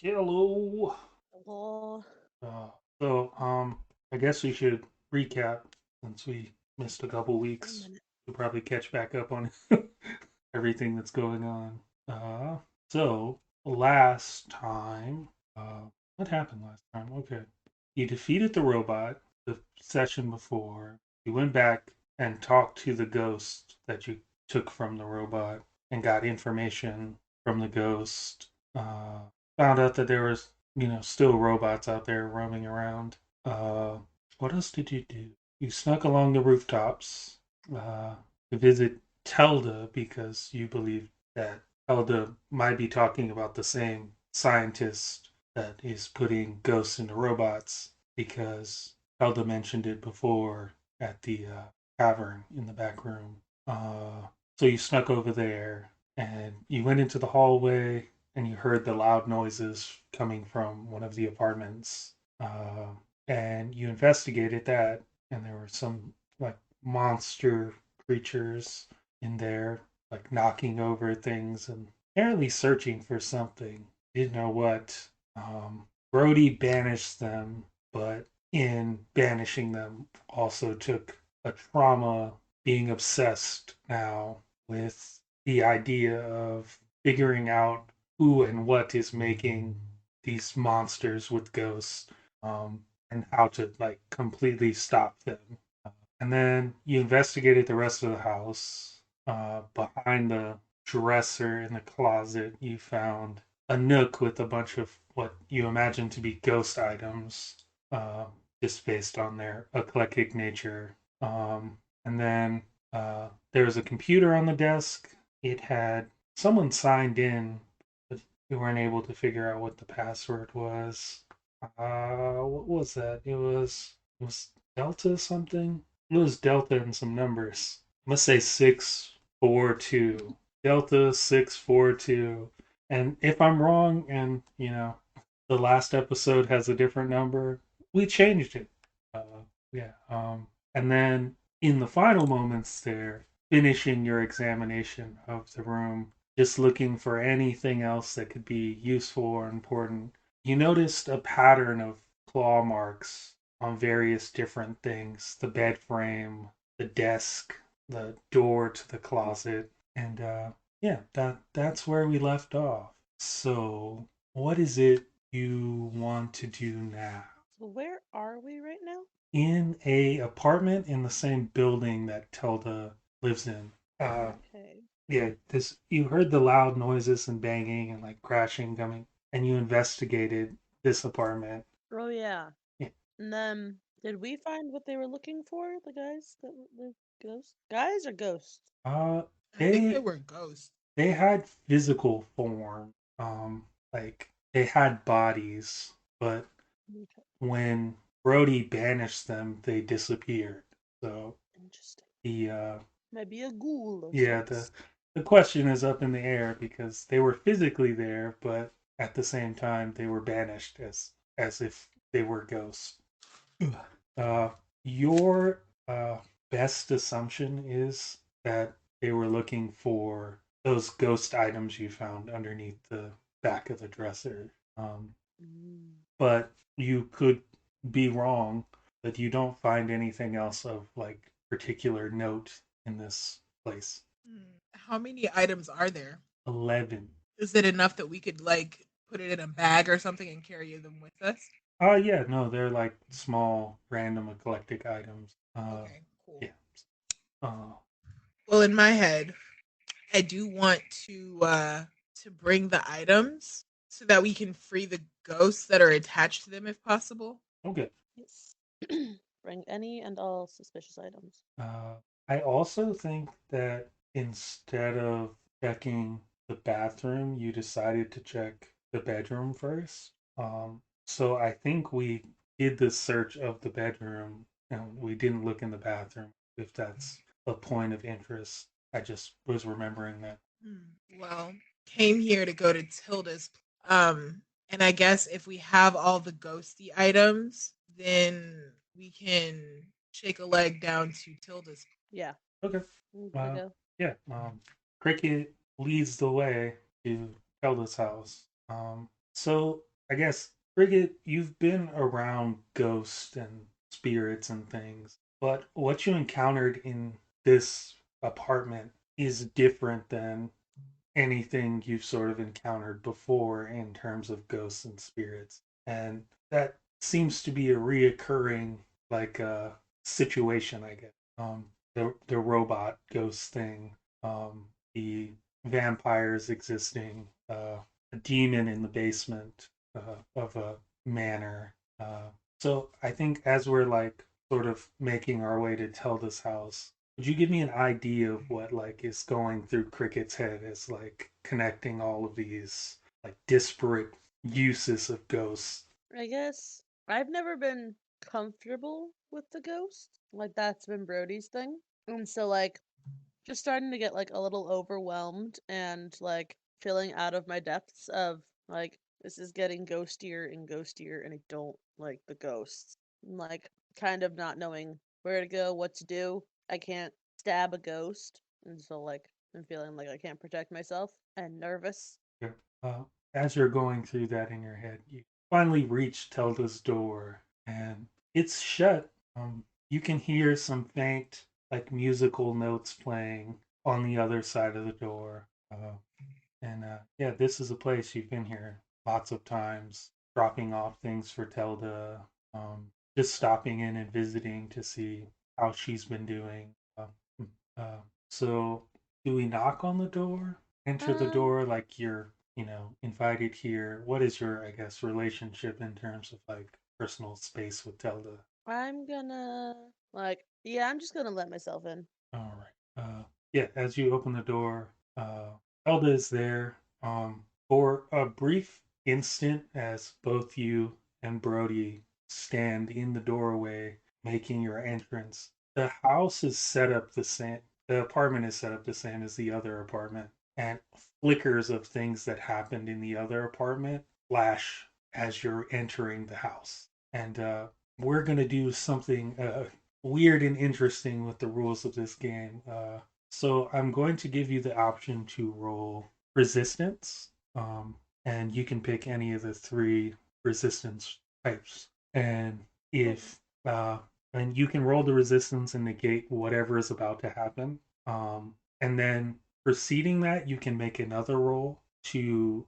Hello. Well, Uh, so, I guess we should recap since we missed a couple a weeks. minute. We'll probably catch back up on everything that's going on. Uh, so last time, what happened last time? Okay, you defeated the robot the session before. You went back and talked to the ghost that you took from the robot and got information from the ghost. Uh, Found out that there was, still robots out there roaming around. Uh, what else did you do? You snuck along the rooftops uh, to visit Telda because you believe that Telda might be talking about the same scientist that is putting ghosts into robots because Telda mentioned it before at the tavern in the back room. So you snuck over there and you went into the hallway and you heard the loud noises coming from one of the apartments. And you investigated that, and there were some like monster creatures in there, like knocking over things and apparently searching for something. Didn't know what. Brody banished them, but in banishing them, also took a trauma being obsessed now with the idea of figuring out who and what is making these monsters with ghosts, and how to like completely stop them. And then you investigated the rest of the house. Behind the dresser in the closet, you found a nook with a bunch of what you imagine to be ghost items, uh, just based on their eclectic nature. And then there was a computer on the desk. It had someone signed in, but we weren't able to figure out what the password was. What was that? It was Delta something. It was Delta and some numbers. I must say 642. Delta 642. And if I'm wrong, and the last episode has a different number, we changed it. Yeah. And then in the final moments there, finishing your examination of the room, just looking for anything else that could be useful or important, you noticed a pattern of claw marks on various different things: the bed frame, the desk, the door to the closet. And yeah, that's where we left off. So, what is it you want to do now? So where are we right now? In a apartment in the same building that Telda lives in. Okay. Yeah, this you heard the loud noises and banging and like crashing coming, and you investigated this apartment. Oh yeah. Yeah. And then did we find what they were looking for? The guys that the ghosts? Guys or ghosts? Uh, I think they they were ghosts. they had physical form. Like they had bodies, but Okay. when Brody banished them, they disappeared. So Interesting. the Maybe a ghoul of yeah, sorts. the question is up in the air because they were physically there, but at the same time they were banished as if they were ghosts. Uh, your best assumption is that they were looking for those ghost items you found underneath the back of the dresser. Mm. But you could be wrong, that you don't find anything else of like particular note in this place. How many items are there? 11. Is it enough that we could like put it in a bag or something and carry them with us? Yeah, no, they're like small, random, eclectic items. Okay, cool. Yeah. Uh, Well, in my head, I do want to bring the items so that we can free the ghosts that are attached to them if possible. okay. Yes. Bring any and all suspicious items. Uh, I also think that instead of checking the bathroom, you decided to check the bedroom first. So I think we did the search of the bedroom and we didn't look in the bathroom, if that's a point of interest. I just was remembering that. Well, came here to go to Tilda's. Um, and I guess if we have all the ghosty items, then we can shake a leg down to Tilda's. Yeah. Okay. I'm gonna Uh, go. yeah. Cricket leads the way to Zelda's house. So I guess Frigate, you've been around ghosts and spirits and things, but what you encountered in this apartment is different than anything you've sort of encountered before in terms of ghosts and spirits. And that seems to be a reoccurring like situation, I guess. The robot ghost thing, the vampires existing, a demon in the basement of a manor. So I think as we're like sort of making our way to Telda's house, would you give me an idea of what like is going through Cricket's head as like connecting all of these like disparate uses of ghosts? I guess I've never been comfortable with the ghost. Like that's been Brody's thing. And so like just starting to get like a little overwhelmed and like feeling out of my depths of like this is getting ghostier and ghostier and I don't like the ghosts. I'm, like kind of not knowing where to go, what to do. I can't stab a ghost. And so like I'm feeling like I can't protect myself and nervous. Yeah. As you're going through that in your head, you finally reach Telda's door and it's shut. You can hear some faint like musical notes playing on the other side of the door. And yeah, this is a place you've been here lots of times, dropping off things for Telda, just stopping in and visiting to see how she's been doing. Uh, so, do we knock on the door? Enter the Um door like you're, invited here. What is your, I guess, relationship in terms of like personal space with Telda? I'm gonna like yeah, I'm just gonna let myself in. All right. Yeah, as you open the door, Elda is there. For a brief instant, as both you and Brody stand in the doorway making your entrance, the house is set up the same. The apartment is set up the same as the other apartment, and flickers of things that happened in the other apartment flash as you're entering the house. And we're gonna do something weird and interesting with the rules of this game. So I'm going to give you the option to roll resistance, and you can pick any of the three resistance types. And Cool. if and you can roll the resistance and negate whatever is about to happen. And then preceding that, you can make another roll to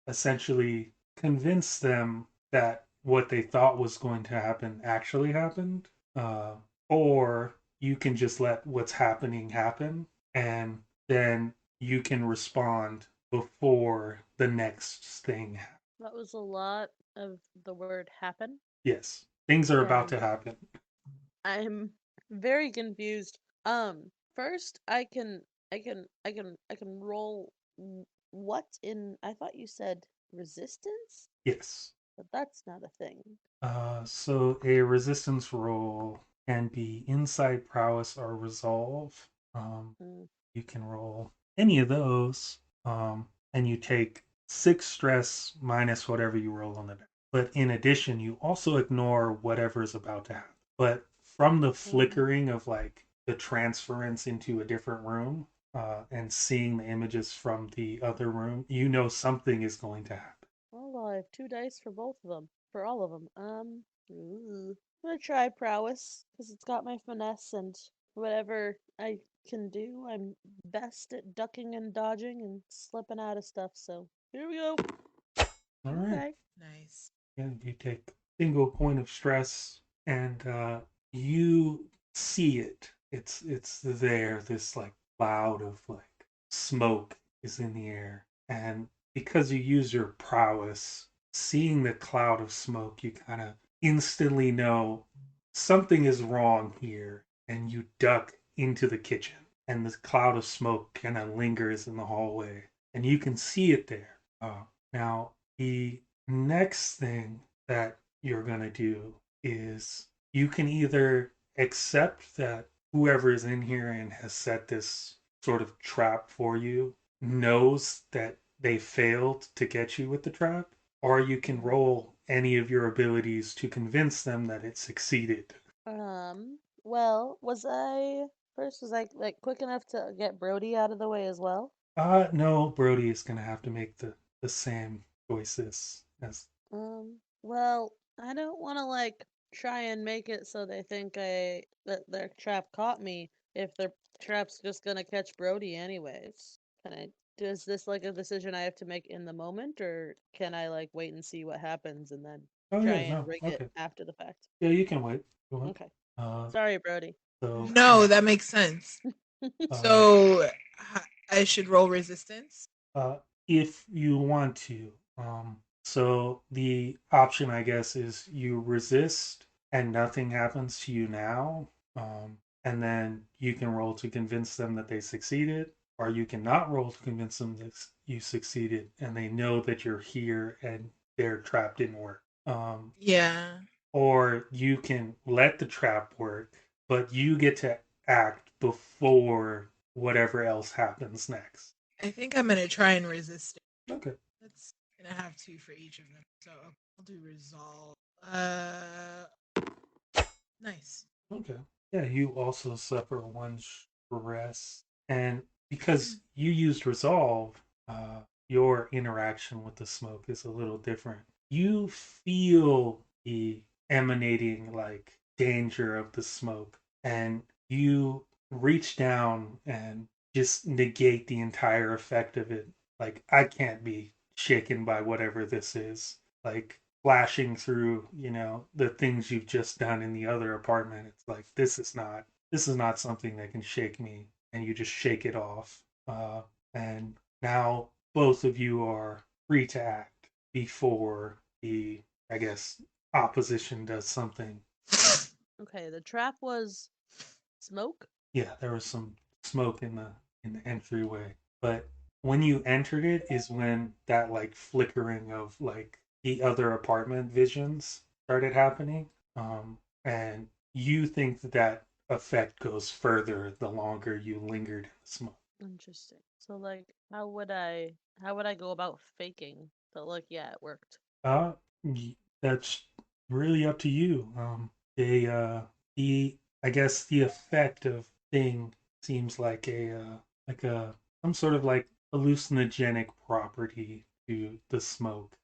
essentially convince them that what they thought was going to happen actually happened, uh, or you can just let what's happening happen, and then you can respond before the next thing happens. That was a lot of the word happen. Yes, things are about to And happen. I'm very confused. First I can roll what in I thought you said resistance? Yes. But that's not a thing. So a resistance roll can be insight, prowess, or resolve. Um, Mm, you can roll any of those, and you take 6 stress minus whatever you roll on the die. But in addition, you also ignore whatever is about to happen. But from the mm. flickering of like the transference into a different room, and seeing the images from the other room, you know something is going to happen. Well, I have two dice for both of them. For all of them. Ooh. I'm gonna try prowess because it's got my finesse and whatever I can do. I'm best at ducking and dodging and slipping out of stuff. So here we go. All right. Okay. Nice. And you take single point of stress, and you see it. It's there. This like cloud of like smoke is in the air, and because you use your prowess, seeing the cloud of smoke, you kind of instantly know something is wrong here, and you duck into the kitchen, and the cloud of smoke kind of lingers in the hallway, and you can see it there. Now the next thing that you're going to do is you can either accept that whoever is in here and has set this sort of trap for you knows that they failed to get you with the trap, or you can Mm. roll any of your abilities to convince them that it succeeded. Well, was I like quick enough to get Brody out of the way as well? No, Brody is going to have to make the same. choices as Well, I don't want to like try and make it so they think that their trap caught me if their trap's just gonna catch Brody anyways. Can I Is this like a decision I have to make in the moment, or can I like wait and see what happens and then oh try yeah, and no, rig it okay. after the fact? Yeah, you can wait. Go on. Okay. Uh Sorry, Brody. so No, that makes sense. uh So I should roll resistance. uh if you want to. So the option I guess is you resist and nothing happens to you now. And then you can roll to convince them that they succeeded, or you cannot roll to convince them that you succeeded and they know that you're here and their trap didn't work. Yeah. Or you can let the trap work, but you get to act before whatever else happens next. I think I'm gonna try and resist it. Okay. That's gonna have two for each of them. So I'll do resolve. Uh, nice. Okay. Yeah, you also suffer one stress. And because you used resolve, your interaction with the smoke is a little different. You feel the emanating like danger of the smoke, and you reach down and just negate the entire effect of it. Like, I can't be shaken by whatever this is. Like, flashing through, the things you've just done in the other apartment. It's like, this is not something that can shake me, and you just shake it off. And now both of you are free to act before the, I guess, opposition does something. Okay, the trap was smoke. Yeah, there was some smoke in the entryway, but when you entered it is when that like flickering of like the other apartment visions started happening. And you think that effect goes further the longer you lingered in the smoke. Interesting. So like, how would I go about faking that? Like, yeah, it worked. Uh, that's really up to you. They the I guess the effect of thing seems like a some sort of like hallucinogenic property to the smoke.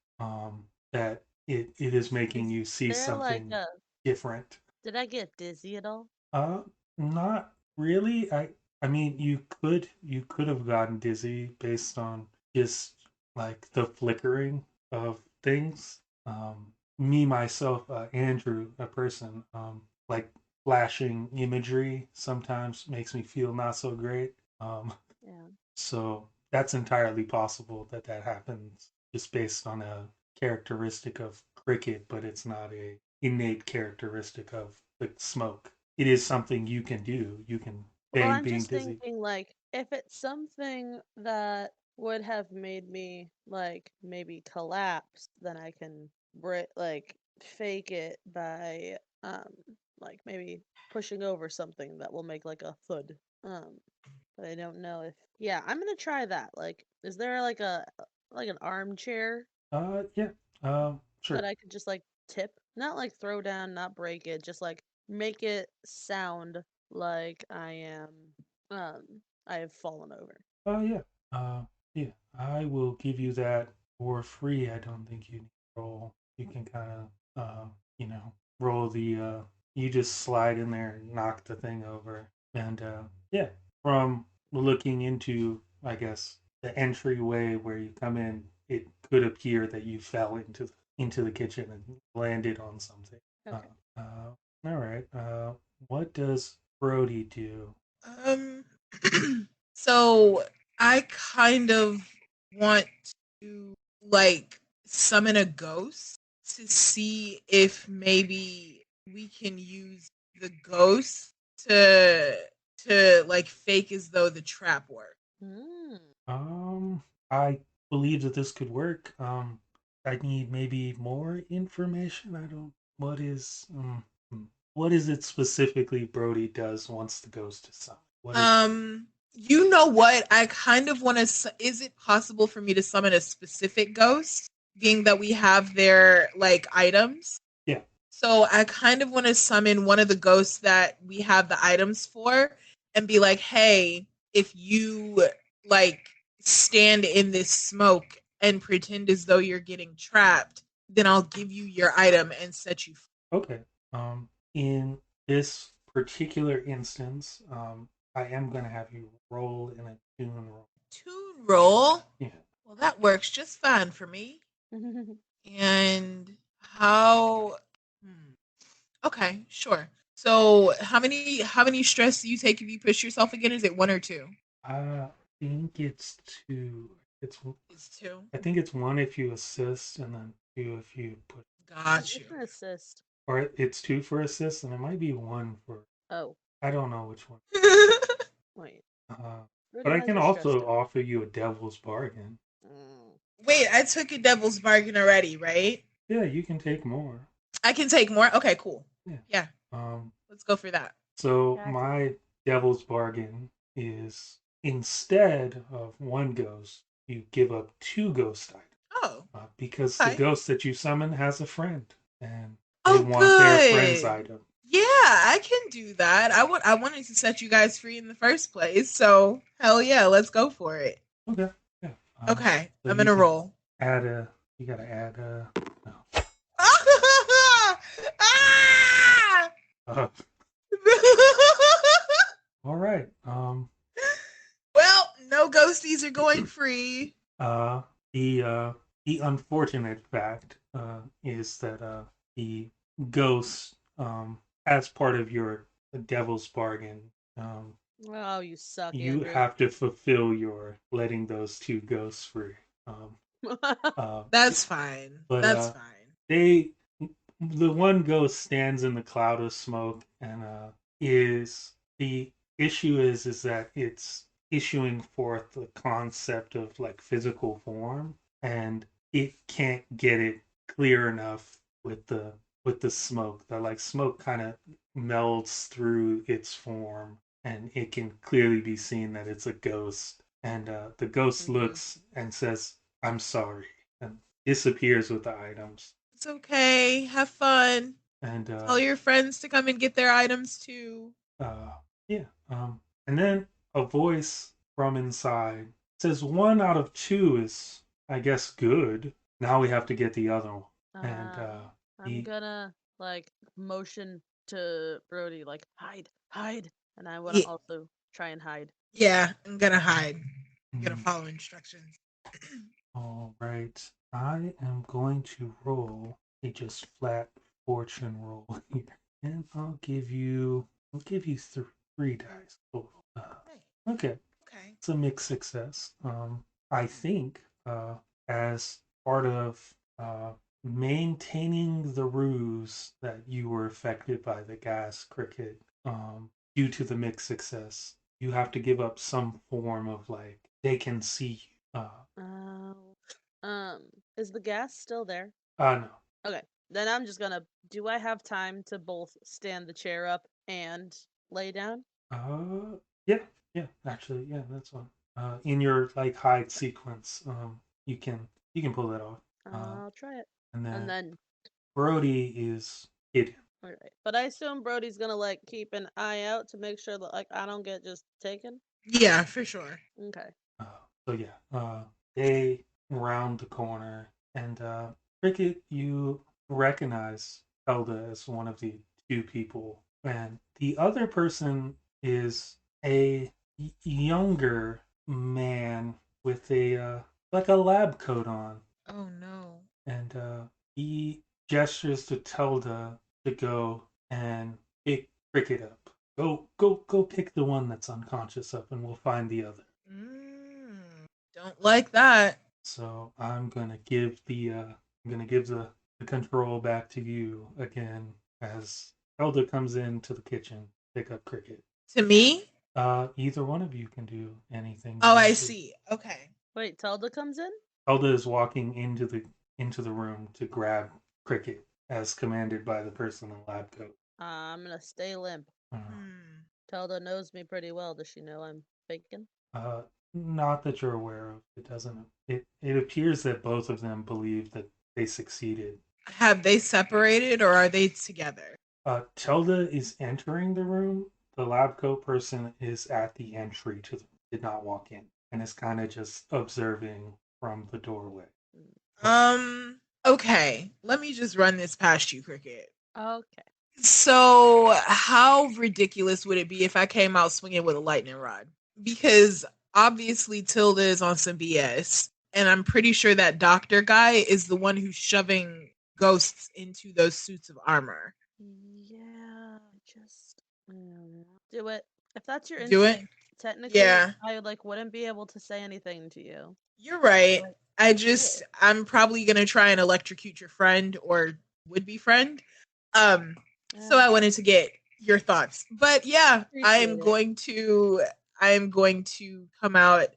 That it is making Is you see there like something a? different. Did I get dizzy at all? Uh, Not really. I mean, you could have gotten dizzy based on just like the flickering of things. Me myself, Andrew, a person, like flashing imagery sometimes makes me feel not so great. Yeah. So that's entirely possible that that happens just based on a characteristic of cricket, but it's not a innate characteristic of the smoke. It is something you can do. You can Well, feign I'm being just dizzy. thinking like if it's something that would have made me like maybe collapse, then I can like fake it by like maybe pushing over something that will make like a thud. But I don't know if yeah, I'm gonna try that. Like, is there like an armchair Yeah. that Sure. I could just like tip? Not like throw down, not break it, just like make it sound like um I have fallen over. Yeah. Yeah. I will give you that for free. I don't think you need to roll. You can kind of, roll you just slide in there and knock the thing over. And yeah, from looking into, I guess, the entryway where you come in, it could appear that you fell into the kitchen and landed on something. Uh, Okay. all right. What does Brody do? Um, so I kind of want to like summon a ghost to see if maybe we can use the ghost to like fake as though the trap worked. Hmm. I believe that this could work. I need maybe more information. I don't. Hmm. What is it specifically Brody does once the ghost is summoned? What is? You know what? I kind of want to. Is it possible for me to summon a specific ghost, being that we have their like items? Yeah. So I kind of want to summon one of the ghosts that we have the items for and be like, hey, if you like stand in this smoke and pretend as though you're getting trapped, then I'll give you your item and set you free. Okay. In this particular instance, I am going to have you roll in a tune roll. Toon roll. Yeah. Well, that works just fine for me. And how? Okay, sure. So how many stress do you take if you push yourself again? Is it 1 or 2? I think it's two. It's It's 2. I think it's one if you assist, and then two if you put. Got you. It's an assist. Or it's two for assist, and it might be one for. Oh, I don't know which one. wait. Uh, but Rudy I has can your stress also down. offer you a devil's bargain. Mm. Wait, I took a devil's bargain already, right? Yeah, you can take more. I can take more. Okay, cool. Yeah. Yeah, Um. let's go for that. So Got it. my devil's bargain is instead of one ghost, you give up two ghost items. Oh, Because the okay. ghost that you summon has a friend, and they Oh, want their friend's good. item. Yeah, I can do that. I wanted to set you guys free in the first place, so hell yeah, let's go for it. Okay. Yeah. Okay, So I'm you gonna can roll. add a. You gotta add a. No. Ah! Uh, all right. Well, no ghosties are going free. Uh. The the unfortunate fact is that the ghost as part of your devil's bargain Oh, you suck, you Andrew. have to fulfill your letting those two ghosts free. Um, uh, That's fine. but That's fine. they the one ghost stands in the cloud of smoke and is the issue is that it's issuing forth the concept of like physical form and it can't get it clear enough with the smoke. The like smoke kind of melds through its form and it can clearly be seen that it's a ghost. And the ghost Mhm. looks and says, "I'm sorry," and disappears with the items. It's okay. Have fun. And Tell your friends to come and get their items too. uh, yeah, and then a voice from inside says, "One out of two is, I guess, good. Now we have to get the other one." And Uh, I'm he, gonna like motion to Brody like hide, and I want to Yeah, also try and hide. yeah. I'm gonna hide. I'm gonna mm, follow instructions. all right, I am going to roll a just flat fortune roll here, and I'll give you three dice total. Hey, Okay, okay. it's a mixed success. I think as part of maintaining the ruse that you were affected by the gas cricket due to the mixed success, you have to give up some form of like they can see you. Oh. Is the gas still there? No. Okay. Then I'm just gonna. Do I have time to both stand the chair up and lay down? Uh, yeah, yeah. Actually, yeah, that's one. In your like hide sequence, you can pull that off. Uh, I'll try it. and And then then, Brody is hidden. all right. But I assume Brody's gonna like keep an eye out to make sure that like I don't get just taken. Yeah, for sure. Okay. Uh, so yeah, they round the corner, and Cricket, you recognize Elda as one of the two people, and the other person is a younger man with a like a lab coat on, Oh no. and he gestures to Telda to go and pick Cricket up. Go pick the one that's unconscious up, and we'll find the other. Don't like that. So I'm gonna give the control back to you again as Elder comes into the kitchen, pick up Cricket. To me? Either one of you can do anything you Oh, I want to. see. Okay. Wait, Telda comes in? Elder is walking into the room to grab Cricket as commanded by the person in the lab coat. I'm gonna stay limp. Uh, Hmm. Telda knows me pretty well. Does she know I'm faking? uh, Not that you're aware of. It doesn't. It appears that both of them believe that they succeeded. Have they separated or are they together? Tilda is entering the room. The lab coat person is at the entry to the did not walk in and is kind of just observing from the doorway. Okay. Let me just run this past you, Cricket. Okay. So, how ridiculous would it be if I came out swinging with a lightning rod? Because obviously Tilda is on some BS, and I'm pretty sure that doctor guy is the one who's shoving ghosts into those suits of armor. Yeah, just do it. If that's your Do it? instinct, technically, Yeah, I like wouldn't be able to say anything to you. you're right. But do it. I'm probably gonna try and electrocute your friend or would be friend. Um, so Yeah, I wanted to get your thoughts. But yeah, appreciate it. I am going to come out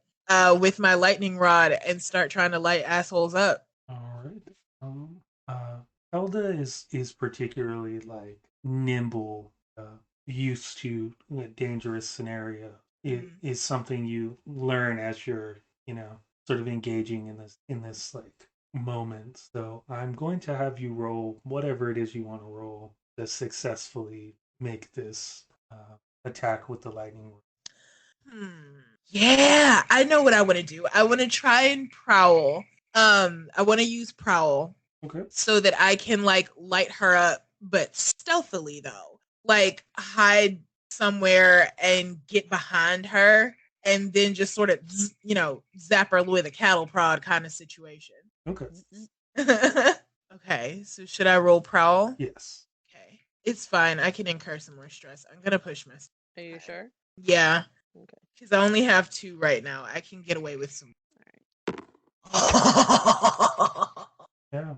with my lightning rod and start trying to light assholes up. All right. Um, uh, Elda is particularly like nimble, used to a dangerous scenario. It Mm. is something you learn as you're, sort of engaging in this like moment. So I'm going to have you roll whatever it is you want to roll to successfully make this attack with the lightning. Hmm. Yeah, I know what I want to do. I want to try and prowl. I want to use prowl Okay. so that I can like light her up, but stealthily though. Like hide somewhere and get behind her and then just sort of, zap her with a cattle prod kind of situation. Okay. Okay, so should I roll prowl? Yes. Okay. It's fine. I can incur some more stress. I'm going to push myself. Are you Okay. sure? Yeah, Okay. because I only have two right now. I can get away with some. Yeah.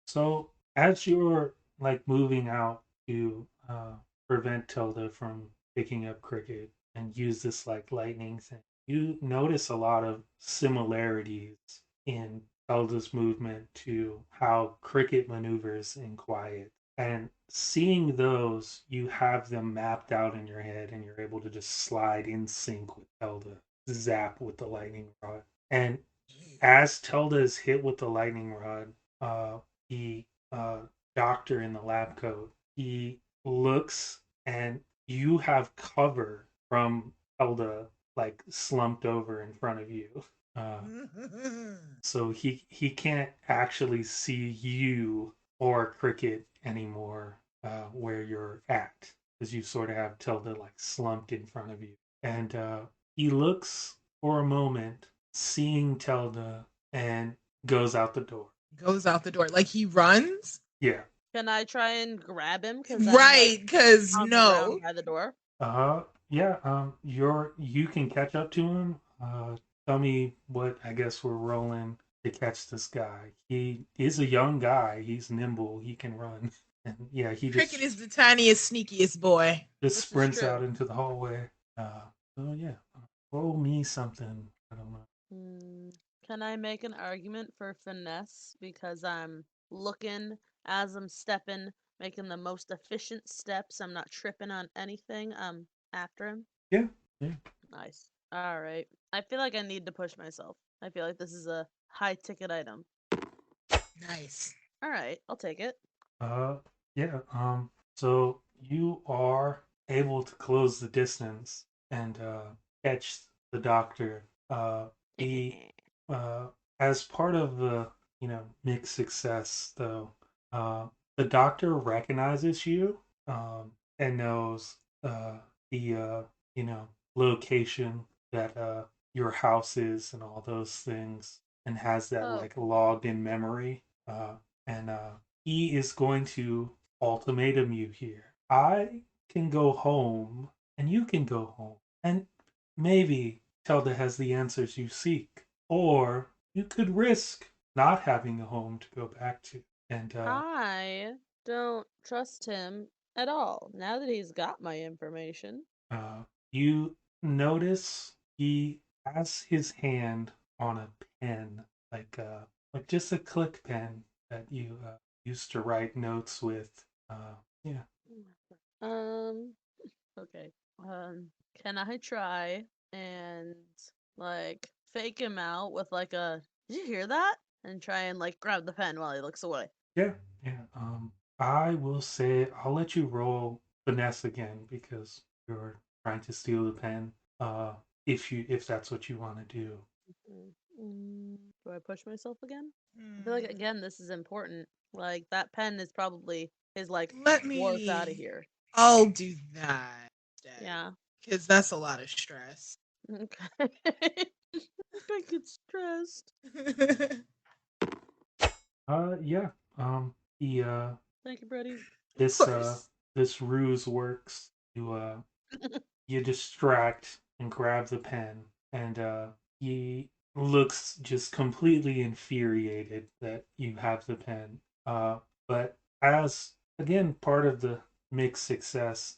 So as you're like moving out to prevent Tilda from picking up Cricket and use this like lightning thing, you notice a lot of similarities in Tilda's movement to how Cricket maneuvers in Quiet. And seeing those, you have them mapped out in your head, and you're able to just slide in sync with Tilda, zap with the lightning rod. And as Tilda is hit with the lightning rod, the doctor in the lab coat, he looks and you have cover from Tilda like slumped over in front of you. Uh, so he can't actually see you or Cricket anymore where you're at because you sort of have Tilda like slumped in front of you. And he looks for a moment, seeing Tilda, and goes out the door. Goes out the door. Like he runs? Yeah. Can I try and grab him? Because I'm like Right, because on the ground no. by the door. Yeah. You can catch up to him. Tell me what I guess we're rolling to catch this guy. He is a young guy. He's nimble. He can run. And yeah, he Cricket is the tiniest, sneakiest boy. just This is sprints true. out into the hallway. Uh, oh yeah, roll me something. I don't know. Hmm. Can I make an argument for finesse because I'm looking as I'm stepping, making the most efficient steps. I'm not tripping on anything. I'm after him. Yeah, yeah. Nice. All right. I feel like I need to push myself. I feel like this is a high ticket item. Nice. All right, I'll take it. Uh, yeah. So you are able to close the distance and catch the doctor. He, uh, as part of the mixed success, though, uh, the doctor recognizes you, and knows the you know location that your house is and all those things, and has that Oh, like logged in memory. And he is going to ultimatum you here. I can go home, and you can go home, and maybe Telda has the answers you seek, or you could risk not having a home to go back to. And I don't trust him at all now that he's got my information. uh, you notice he has his hand on a pen, like just a click pen that you used to write notes with. Yeah. Um, okay. Can I try and like fake him out with like a did you hear that? And try and like grab the pen while he looks away. Yeah, yeah. I will say I'll let you roll finesse again because you're trying to steal the pen. If that's what you want to do. Mm. Do I push myself again? I feel like again this is important. Like that pen is probably his like Let warp out of me. here. I'll do that instead. Yeah. Because that's a lot of stress. Okay. I get stressed. Yeah. He Thank you, Brody. Of this course. this ruse works. You distract and grab the pen, and he looks just completely infuriated that you have the pen. But as again part of the mixed success,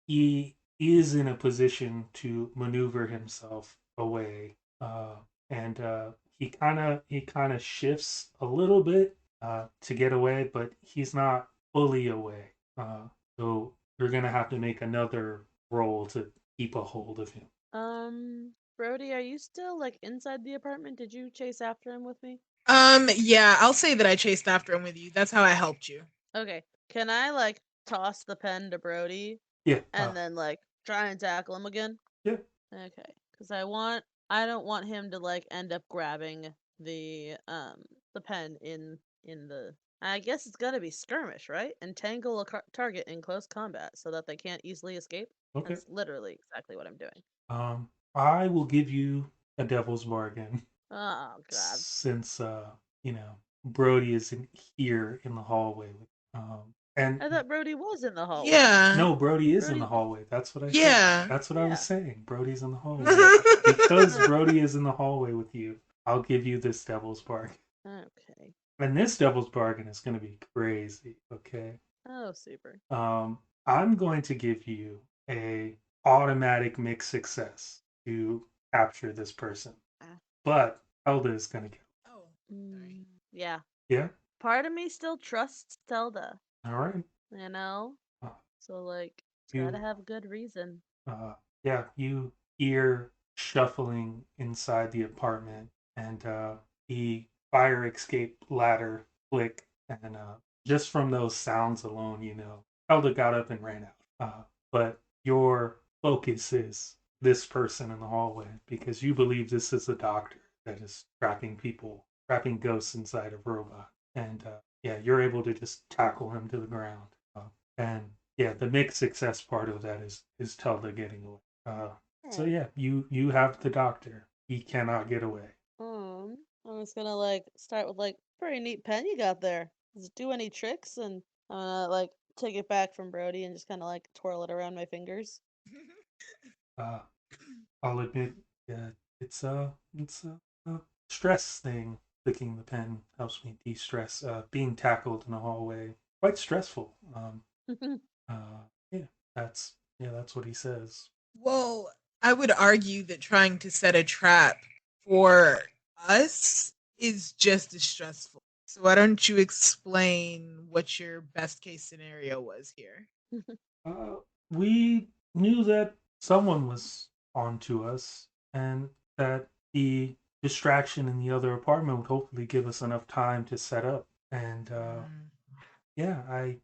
he is in a position to maneuver himself away, and he kind of shifts a little bit to get away, but he's not fully away. So you're gonna have to make another roll to keep a hold of him. Brody, are you still like inside the apartment? Did you chase after him with me? Yeah, I'll say that I chased after him with you. That's how I helped you. Okay. Can I like toss the pen to Brody Yeah. and then like try and tackle him again? Yeah. Okay. Cuz I don't want him to like end up grabbing the pen in the I guess it's got to be skirmish, right? Entangle a target in close combat so that they can't easily escape. Okay. That's literally exactly what I'm doing. I will give you a devil's bargain Oh god. since Brody is in here in the hallway with and I thought Brody was in the hallway. Yeah. no, Brody is in Brody the hallway. That's what I said. Yeah. That's what I was Yeah. saying. Brody's in the hallway. Because Brody is in the hallway with you, I'll give you this devil's bargain. Okay. And this devil's bargain is going to be crazy. Okay. Oh, super. Um, I'm going to give you a automatic mixed success to capture this person, Ah. but Elda is going to get. Oh, Mm, sorry. yeah. Yeah. Part of me still trusts Zelda, All right. you know? Uh, So, like, it's gotta you. have a good reason. Yeah. You hear shuffling inside the apartment, and the fire escape ladder click, and just from those sounds alone, Elda got up and ran out. But your focus is this person in the hallway because you believe this is a doctor that is trapping people, trapping ghosts inside a robot. And yeah, you're able to just tackle him to the ground. And yeah, the mixed success part of that is Telda getting away. So Yeah. yeah, you have the doctor. He cannot get away. I'm just gonna, like, start with, like, pretty neat pen you got there. Does it do any tricks? And I'm gonna, like, take it back from Brody and just kind of, like, twirl it around my fingers. Uh, I'll admit, yeah, it's a stress thing. Clicking the pen helps me de-stress. Being tackled in the hallway quite stressful. Yeah, that's what he says. Well, I would argue that trying to set a trap for us is just as stressful. So why don't you explain what your best case scenario was here? Uh, we knew that someone was onto us, and that the distraction in the other apartment would hopefully give us enough time to set up. And Mm. yeah, I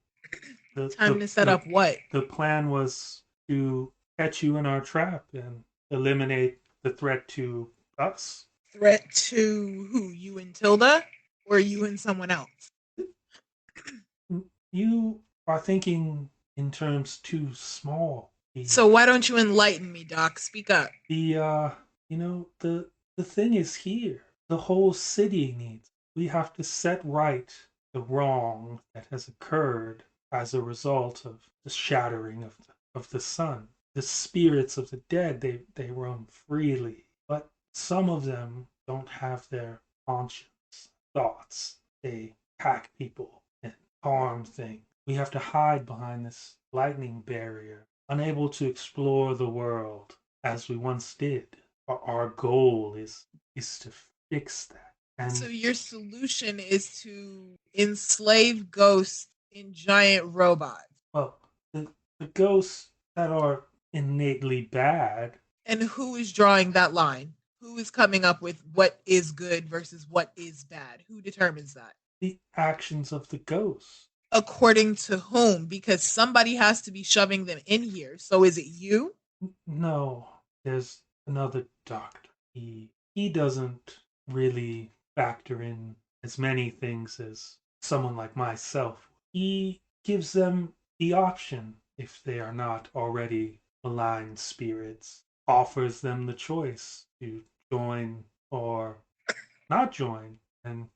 the Time the to set the up what? the plan was to catch you in our trap and eliminate the threat to us. Threat to who? You and Tilda? Or you and someone else? You are thinking in terms too small. So why don't you enlighten me, Doc? Speak up. The the thing is here. The whole city needs. We have to set right the wrong that has occurred as a result of the shattering of the sun. The spirits of the dead, they roam freely, but some of them don't have their conscience, thoughts. They attack people and harm things. We have to hide behind this lightning barrier, unable to explore the world as we once did. Our goal is to fix that. So And your solution is to enslave ghosts in giant robots. well, the ghosts that are innately bad, And who is drawing that line? Who is coming up with what is good versus what is bad? Who determines that? the actions of the ghosts. According to whom? Because somebody has to be shoving them in here. So is it you? No, there's another doctor. He doesn't really factor in as many things as someone like myself. He gives them the option, if they are not already aligned spirits, offers them the choice to join or not join. And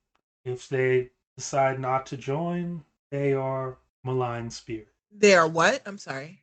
if they decide not to join, they are malign spirit. They are what? I'm sorry.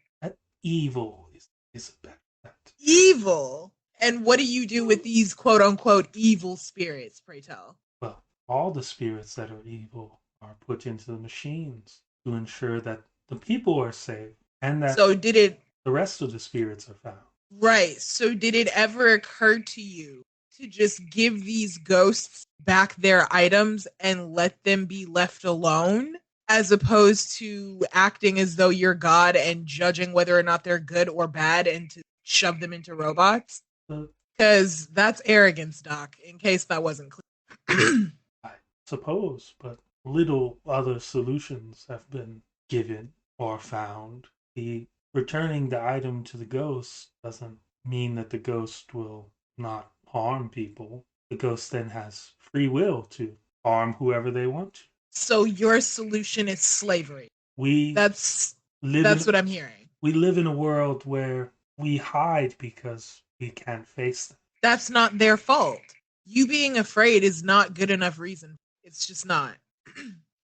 Evil is a better that. Evil. And what do you do with these quote unquote evil spirits, pray tell? Well, all the spirits that are evil are put into the machines to ensure that the people are safe and that So did it the rest of the spirits are found. right. So did it ever occur to you to just give these ghosts back their items and let them be left alone? As opposed to acting as though you're God and judging whether or not they're good or bad and to shove them into robots? The, Because that's arrogance, Doc, in case that wasn't clear. I suppose, but little other solutions have been given or found. The returning the item to the ghost doesn't mean that the ghost will not harm people. The ghost then has free will to harm whoever they want to. So your solution is slavery. We That's live that's in what I'm hearing. we live in a world where we hide because we can't face them. That's not their fault. You being afraid is not good enough reason. It's just not.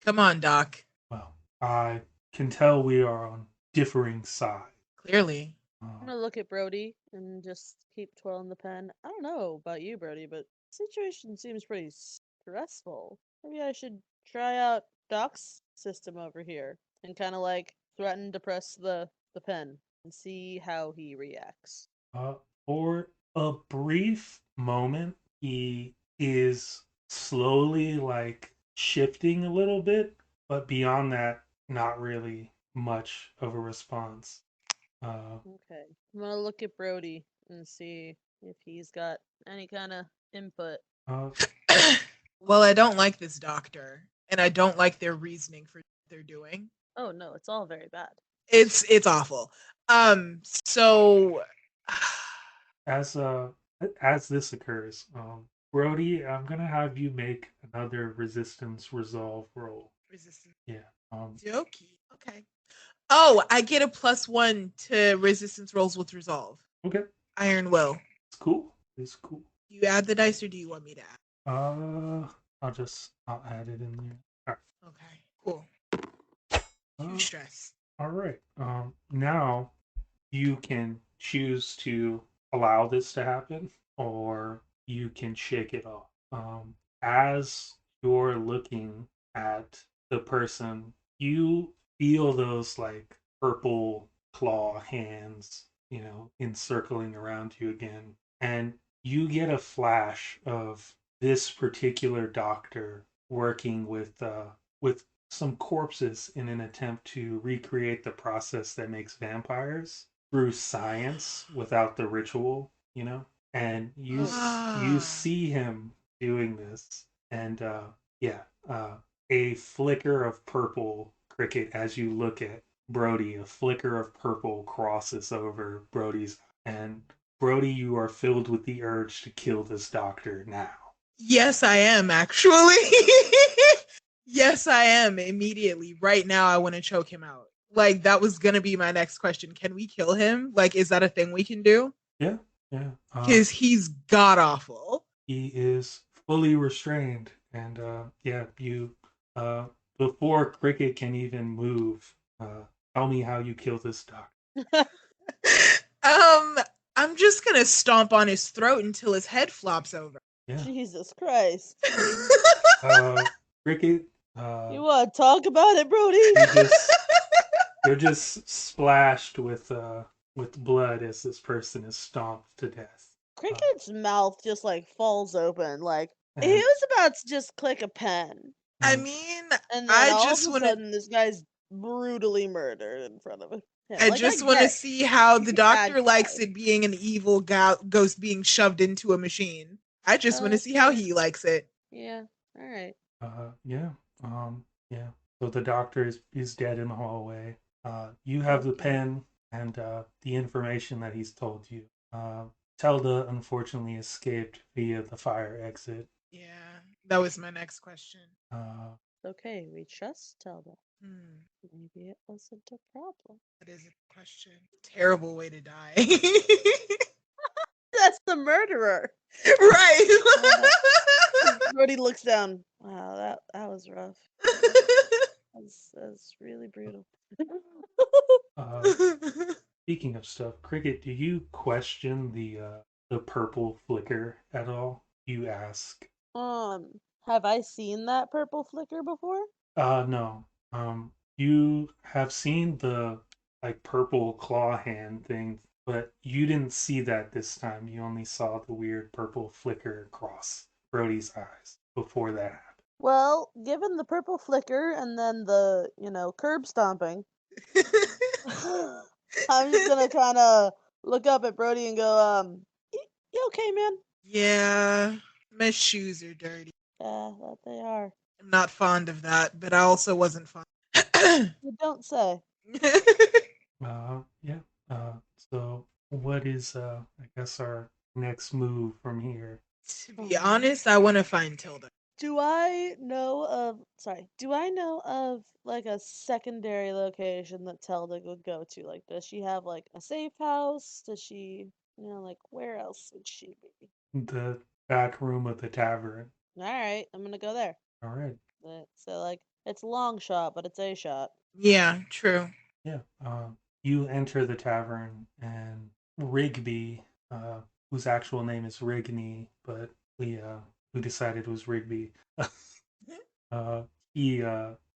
Come on, Doc. Well, I can tell we are on differing sides. Clearly. I'm Uh, gonna look at Brody and just keep twirling the pen. I don't know about you, Brody, but the situation seems pretty stressful. Maybe I should try out Doc's system over here and kind of like threaten to press the pen and see how he reacts. uh, for a brief moment, he is slowly like shifting a little bit, but beyond that, not really much of a response. Uh, Okay, I'm gonna look at Brody and see if he's got any kind of input. uh, Well, I don't like this doctor, and I don't like their reasoning for what they're doing. Oh no, it's all very bad. It's awful. So as uh, as this occurs, Brody, I'm gonna have you make another resistance resolve roll. resistance. Yeah. Dokie. Okay. Oh, I get a +1 to resistance rolls with resolve. Okay. Iron Will. It's cool. It's cool. Do you add the dice or do you want me to add? I'll add it in there. Okay. Cool. Huge Uh, stress. all right. Now you can choose to allow this to happen, or you can shake it off. As you're looking at the person, you feel those like purple claw hands, encircling around you again, and you get a flash of this particular doctor working with some corpses in an attempt to recreate the process that makes vampires through science without the ritual. And you Ah. see him doing this, and yeah, a flicker of purple cricket as you look at Brody. A flicker of purple crosses over Brody's, and Brody, you are filled with the urge to kill this doctor now. Yes, I am actually. Yes, I am immediately. Right now, I want to choke him out. Like, that was going to be my next question. Can we kill him? Like, is that a thing we can do? Yeah, yeah. Because he's god awful. He is fully restrained, and yeah, you uh, before Cricket can even move, tell me how you kill this doctor. um, I'm just going to stomp on his throat until his head flops over. Yeah, Jesus Christ. uh, Cricket, You want to talk about it, Brody? you're just splashed with blood as this person is stomped to death. Cricket's mouth just like falls open. Like he And was about to just click a pen, I and mean, and then I all of just a want to sudden, this guy's brutally murdered in front of him. I Like I just want to get see how he's the a bad doctor likes guy. it being an evil ghost being shoved into a machine. I just want to see how Okay. he likes it. Yeah. All right. yeah, yeah. So the doctor is dead in the hallway. You have the Okay. pen and the information that he's told you. Telda unfortunately escaped via the fire exit. Yeah. That was my next question. Okay, we trust Tilda. Hmm. Maybe it wasn't a problem. That is a question. Terrible way to die. That's the murderer. Right. Brody looks down. Wow, that was rough. That's really brutal. Speaking of stuff, Cricket, do you question the purple flicker at all? You ask. Have I seen that purple flicker before? No. You have seen the like purple claw hand thing, but you didn't see that this time. You only saw the weird purple flicker across Brody's eyes before that happened. Well, given the purple flicker and then the, curb stomping, I'm just gonna kind of look up at Brody and go, you okay, man? Yeah, my shoes are dirty. Yeah, that they are. I'm not fond of that, but I also wasn't fond. You don't say. Yeah. So what is I guess our next move from here? To be honest, I want to find Tilda. Do I know of like a secondary location that Tilda would go to? Like, does she have like a safe house? Does she, like where else would she be? The back room of the tavern. All right, I'm gonna go there. All right. So like, it's a long shot, but it's a shot. Yeah, true. Yeah. You enter the tavern, and Rigby, whose actual name is Rigney, but we decided it was Rigby. uh, he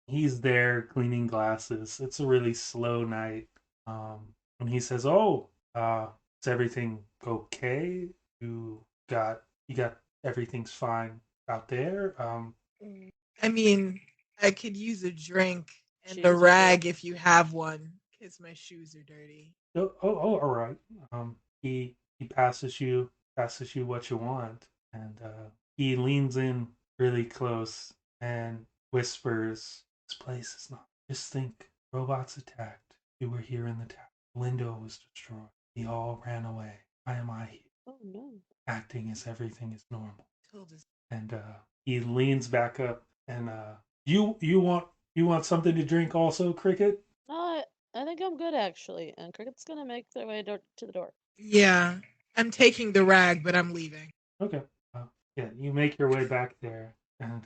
he's there cleaning glasses. It's a really slow night. And he says, "Oh, is everything okay? You you got everything's fine out there." I mean, I could use a drink and a Shoes are rag if you have one, because my shoes are dirty. All right. He passes you what you want, and he leans in really close and whispers, "This place is not. Just think, robots attacked. We were here in the tower. The window was destroyed. We all ran away. Why am I here, Oh no. acting as everything is normal?" Tilda's. And he leans back up and you want something to drink also, Cricket? No, I think I'm good actually. And Cricket's gonna make their way to the door. Yeah, I'm taking the rag, but I'm leaving. Okay. Uh, yeah, you make your way back there, and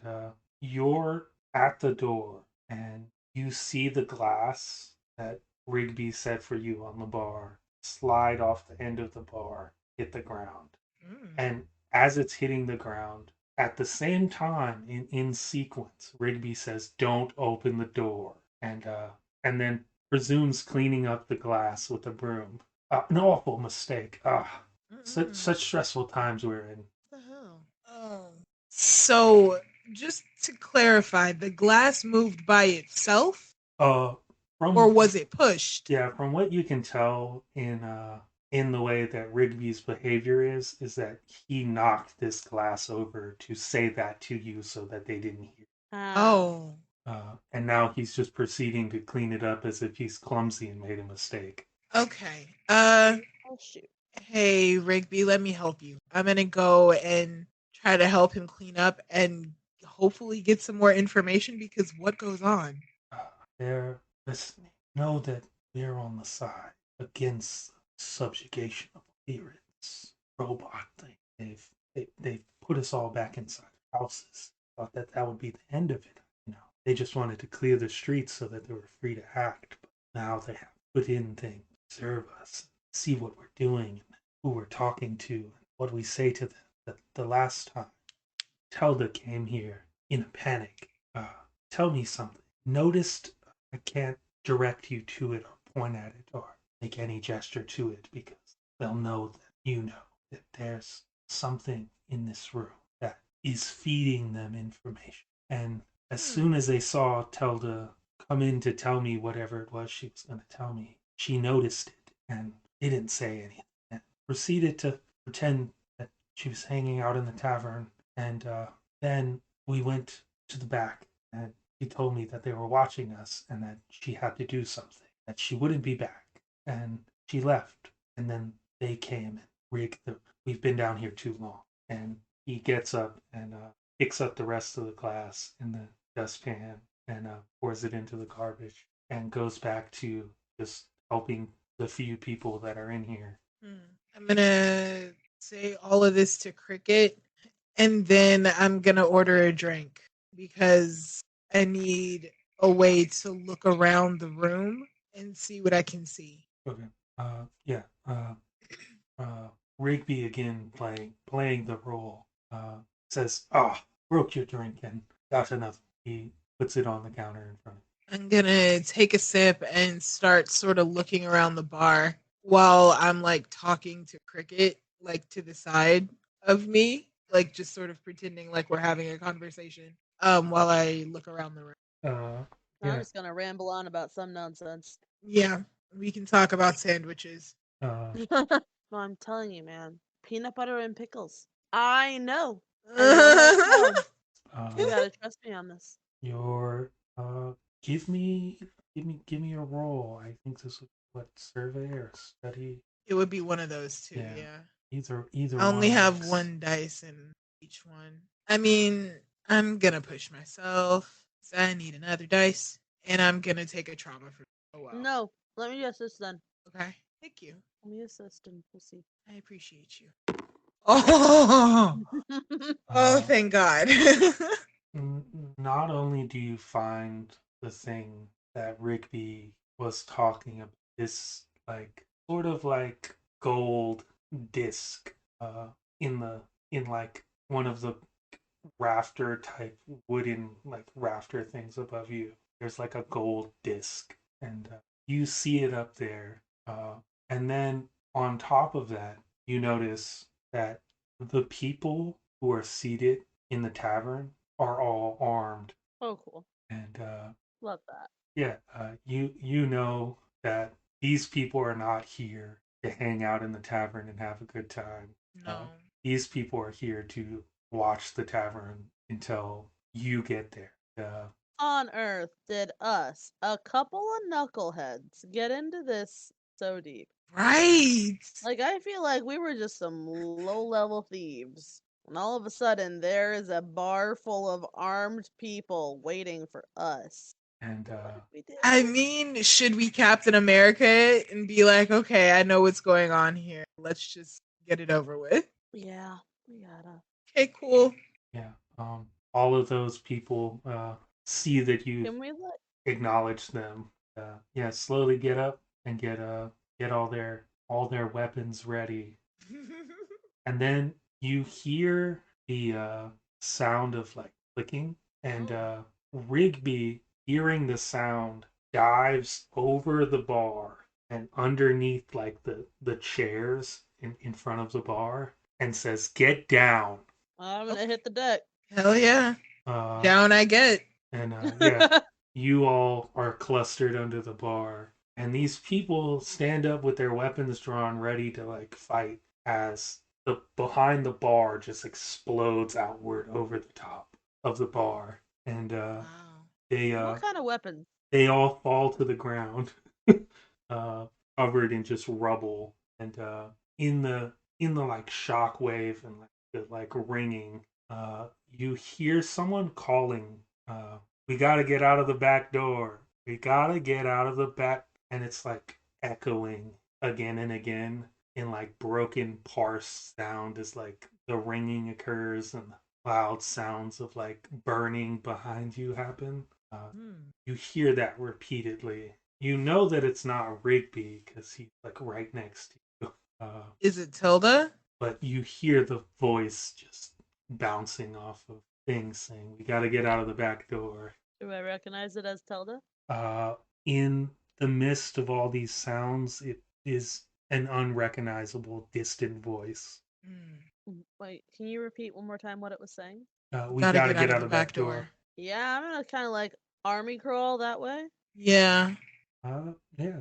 you're at the door, and you see the glass that Rigby set for you on the bar slide off the end of the bar, hit the ground. Mm. And as it's hitting the ground, at the same time, in sequence, Rigby says, "Don't open the door," and then presumes cleaning up the glass with a broom. An awful mistake. Such stressful times we're in. What the hell? Oh. So, just to clarify, the glass moved by itself, Uh, or from was it pushed? Yeah, from what you can tell in the way that Rigby's behavior is that he knocked this glass over to say that to you so that they didn't hear. Ah. Oh. And now he's just proceeding to clean it up as if he's clumsy and made a mistake. Okay. Oh shoot. Hey, Rigby, let me help you. I'm gonna go and try to help him clean up and hopefully get some more information because what goes on? They're listening. Know that we're on the side against subjugation of appearance. Robot thing. They've put us all back inside houses. Thought that that would be the end of it. They just wanted to clear the streets so that they were free to act. But now they have put in things, observe us, see what we're doing, and who we're talking to, and what we say to them. The last time Telda came here in a panic. Tell me something. Noticed I can't direct you to it or point at it or make any gesture to it because they'll know that you know that there's something in this room that is feeding them information. And as Hmm. soon as they saw Telda come in to tell me whatever it was she was going to tell me, she noticed it and didn't say anything and proceeded to pretend that she was hanging out in the tavern. And then we went to the back, and she told me that they were watching us and that she had to do something, that she wouldn't be back. And she left. And then they came and rigged the. We've been down here too long. And he gets up and picks up the rest of the glass in the dustpan and pours it into the garbage and goes back to just helping the few people that are in here. I'm gonna say all of this to Cricket, and then I'm gonna order a drink because I need a way to look around the room and see what I can see. Okay. Yeah. Uh, Rigby again playing the role. Says, "Ah, oh, broke your drink and got another." He puts it on the counter in front of I'm gonna take a sip and start sort of looking around the bar while I'm like talking to Cricket, like to the side of me, like just sort of pretending like we're having a conversation. While I look around the room. you. I'm Yeah. just gonna ramble on about some nonsense. Yeah, we can talk about sandwiches. Uh, No, I'm telling you, man. Peanut butter and pickles. I know. I know that crowd. You uh, gotta trust me on this. your give me give me a roll. I think this is what survey or study. It would be one of those two, Yeah, yeah. either I only one have works. one dice in each one. I mean, I'm gonna push myself. So I need another dice. And I'm gonna take a trauma for. Oh, wow. No, let me assist then. Okay. Thank you. Let me assist and we'll see. I appreciate you. Oh, oh, Uh, thank God. Not only do you find the thing that Rigby was talking about, this like sort of like gold disc in the in like one of the rafter type wooden like rafter things above you. There's like a gold disc, and you see it up there. And then on top of that, you notice that the people who are seated in the tavern are all armed, Oh, cool. and Love that. yeah, you know that these people are not here to hang out in the tavern and have a good time. No. These people are here to watch the tavern until you get there. On earth did us, a couple of knuckleheads, get into this so deep? Right. Like, I feel like we were just some low level thieves. And all of a sudden, there is a bar full of armed people waiting for us. And What did we do? I mean, should we Captain America it and be like, okay, I know what's going on here. Let's just get it over with. Yeah, we gotta. Okay, cool. yeah, all of those people see that you Can we let. acknowledge them. Yeah, slowly get up and get all their weapons ready, and then you hear the sound of like clicking, and Oh. Rigby, hearing the sound, dives over the bar and underneath like the chairs in front of the bar and says, "Get down." I'm gonna Okay. hit the deck. Hell yeah. Uh, Down I get. and yeah, you all are clustered under the bar, and these people stand up with their weapons drawn, ready to like fight as the behind the bar just explodes outward over the top of the bar, and Wow. they What kind of weapons? they all fall to the ground, uh, covered in just rubble, and in the in the like shockwave and like the like ringing, you hear someone calling, uh, "We gotta get out of the back door. We gotta get out of the back," and it's like echoing again and again in like broken parse sound as like the ringing occurs and loud sounds of like burning behind you happen. Hmm. You hear that repeatedly. You know that it's not Rigby because he's like right next to you. Is it Tilda? But you hear the voice just bouncing off of things saying, "We got to get out of the back door." Do I recognize it as Telda? Uh, in the midst of all these sounds, it is an unrecognizable, distant voice. Hmm. Wait, can you repeat one more time what it was saying? We We gotta got to get out get of out the of the back back door. door. Yeah, I'm gonna kind of like army crawl that way. Yeah. Yeah.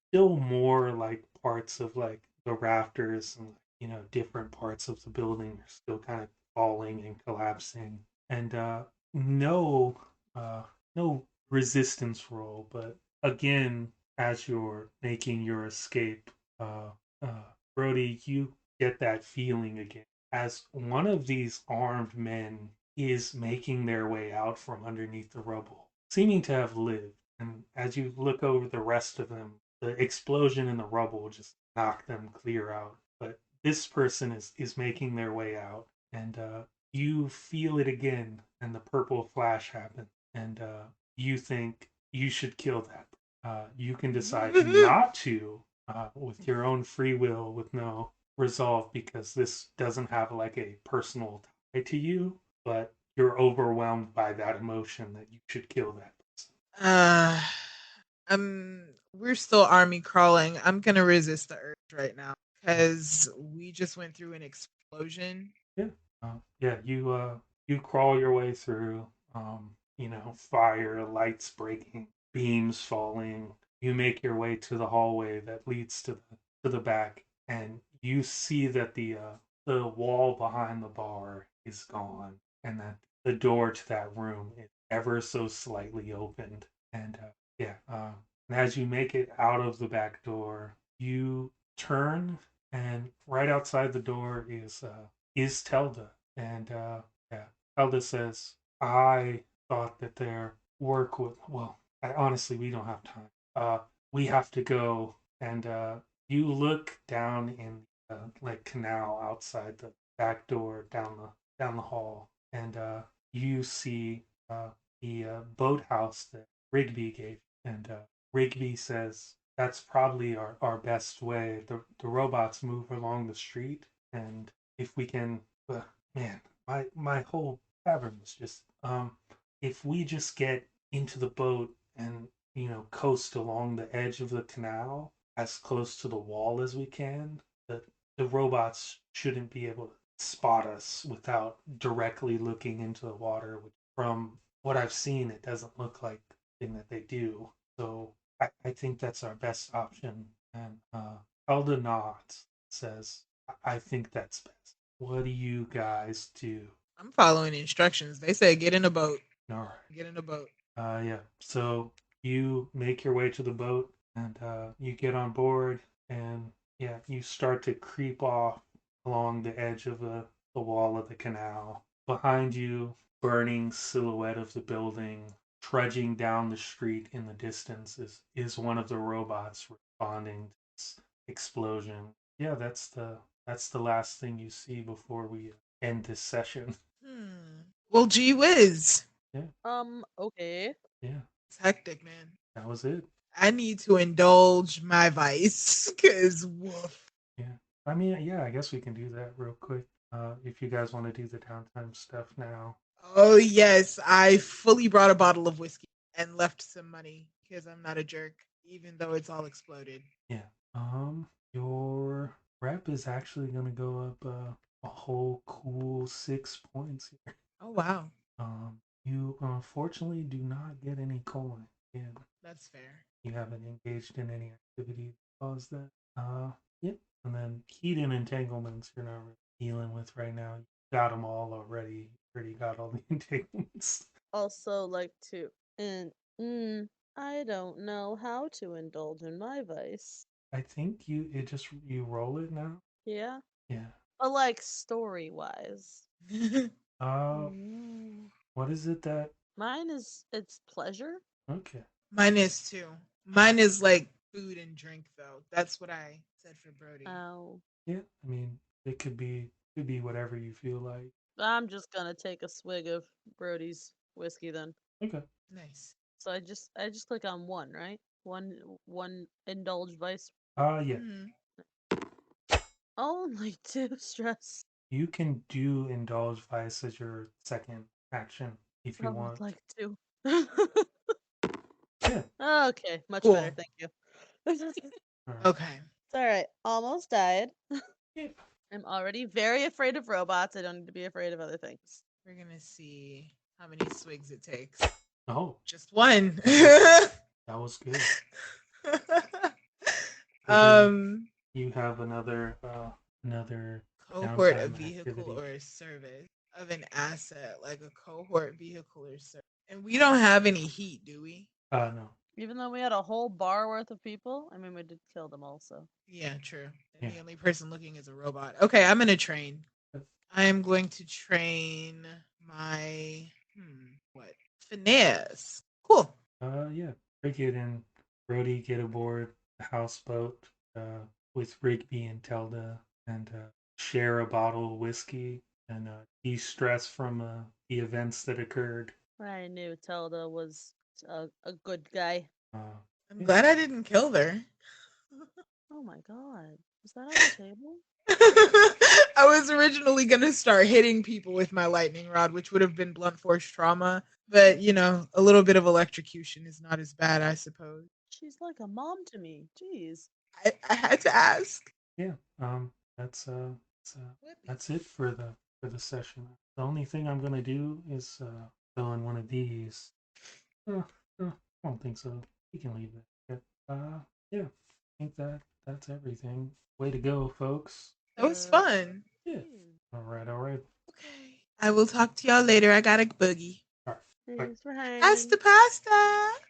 Still more like parts of like the rafters and different parts of the building are still kind of falling and collapsing, and no, uh, no resistance roll. But again, as you're making your escape, uh, Brody, you get that feeling again as one of these armed men is making their way out from underneath the rubble, seeming to have lived. And as you look over the rest of them, the explosion in the rubble just knocked them clear out. But this person is making their way out, and you feel it again, and the purple flash happens, and you think you should kill that. You can decide not to with your own free will, with no resolve, because this doesn't have like a personal tie to you, but you're overwhelmed by that emotion that you should kill that person. Uh, we're still army crawling. I'm gonna resist the urge right now because we just went through an explosion. Yeah, yeah. You crawl your way through. Fire, lights breaking, beams falling. You make your way to the hallway that leads to the back, and you see that the wall behind the bar is gone, and that the door to that room is ever so slightly opened. And yeah, and as you make it out of the back door, you turn, and right outside the door is Telda, and yeah, Telda says, "I thought that their work would. Well, honestly, we don't have time. We have to go." And you look down in like canal outside the back door down the hall, and you see the boathouse that Rigby gave, and Rigby says that's probably our best way. The robots move along the street, and if we can, uh, man, my whole tavern was just if we just get into the boat and coast along the edge of the canal as close to the wall as we can, the robots shouldn't be able to spot us without directly looking into the water. Which, from what I've seen, it doesn't look like the thing that they do. So I think that's our best option. And Elda nods, says, I think that's best. What do you guys do? I'm following instructions. They say get in a boat. All right. Get in a boat. Yeah. So you make your way to the boat, and you get on board, and yeah, you start to creep off along the edge of the wall of the canal. Behind you, burning silhouette of the building, trudging down the street in the distance is one of the robots responding to this explosion. Yeah, that's the last thing you see before we end this session. Well, gee whiz. Yeah, Okay. yeah, It's hectic, man. that was it. I need to indulge my vice because woof. Yeah. I mean, yeah, I guess we can do that real quick. If you guys want to do the downtime stuff now. Oh yes, I fully brought a bottle of whiskey and left some money because I'm not a jerk, even though it's all exploded. Yeah. Your rep is actually gonna go up a whole cool 6 points here. Oh wow, You unfortunately do not get any coin. Yeah. that's fair. You haven't engaged in any activity that caused that. Yep. And then heat and entanglements you're not really dealing with right now. You got them all already. You already got all the entanglements. Also like to and I don't know how to indulge in my vice. I think you roll it now. Yeah. Yeah. But like story wise. Uh, what is it that? Mine is it's pleasure. Okay. Mine is too. Mine is like food and drink though. That's what I said for Brody. Oh. Yeah. I mean, it could be whatever you feel like. I'm just gonna take a swig of Brody's whiskey then. Okay. Nice. So I just click on one, right? One indulge vice. Yeah. Mhm. Only two stress. You can do indulge vice as your second action if I you would want. like to. Yeah. Okay, much better, Cool. thank you. All right. Okay. It's alright. Almost died. Yeah. I'm already very afraid of robots. I don't need to be afraid of other things. We're gonna see how many swigs it takes. Oh, Just one. that was good. So then um, you have another cohort of downtime vehicle activity. or a service of an asset, like a cohort vehicle or service. And we don't have any heat, do we? No. Even though we had a whole bar worth of people, I mean, we did kill them also. Yeah, true. And Yeah. the only person looking is a robot. Okay, I'm gonna train. I am going to train my what finesse. Cool. Yeah. Cricket and Brody get aboard the houseboat with Rigby and Telda and share a bottle of whiskey and de-stress from the events that occurred. I knew Telda was a good guy. Uh, I'm yeah. glad I didn't kill her. Oh my god. Was that on the table? I was originally going to start hitting people with my lightning rod, which would have been blunt force trauma. But, a little bit of electrocution is not as bad, I suppose. She's like a mom to me. Jeez. I had to ask. Yeah. That's that's it for the session. The only thing I'm gonna do is fill in one of these. Uh, I don't think so. You can leave it. Yeah. I think that's everything. Way to go, folks. That was fun. Yeah. All right. All right. Okay. I will talk to y'all later. I got a boogie. All right. Bye. Thanks for hanging. Pasta, pasta.